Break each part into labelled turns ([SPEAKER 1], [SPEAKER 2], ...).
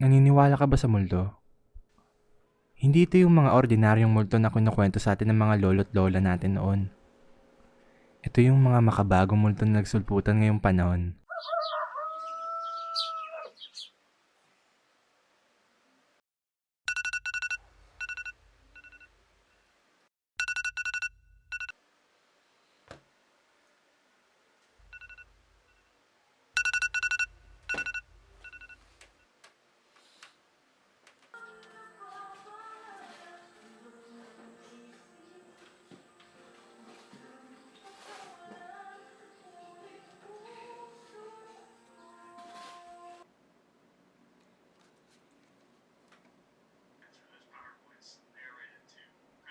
[SPEAKER 1] Naniniwala ka ba sa multo? Hindi ito yung mga ordinaryong multo na kinukwento sa atin ng mga lolo't lola natin noon. Ito yung mga makabagong multo na nagsulputan ngayong panahon.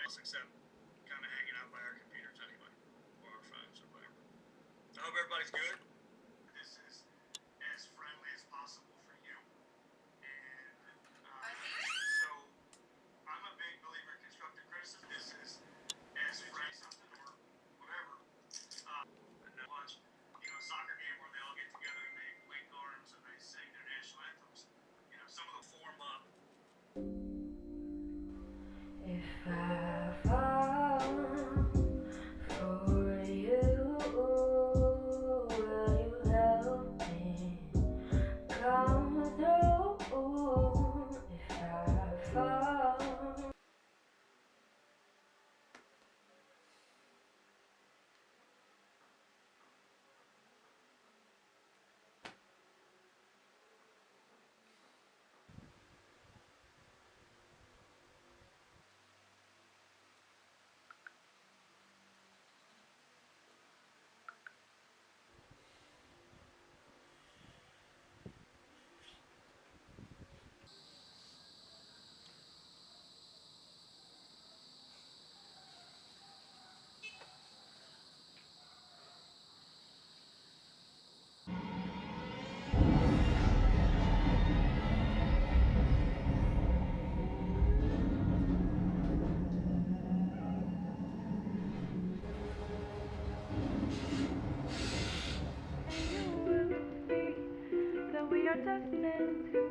[SPEAKER 2] Except kind of hanging out by our computers anyway, or our phones or whatever. I hope everybody's good. This is as friendly as possible for you. And so I'm a big believer in constructive criticism. This is as friendly something or whatever. And watch, a soccer game where they all get together and they link arms and they sing their national anthems. Some of them form up.
[SPEAKER 3] If I fall for you, will you help me come through? If I fall.
[SPEAKER 4] And you will see that we are destined to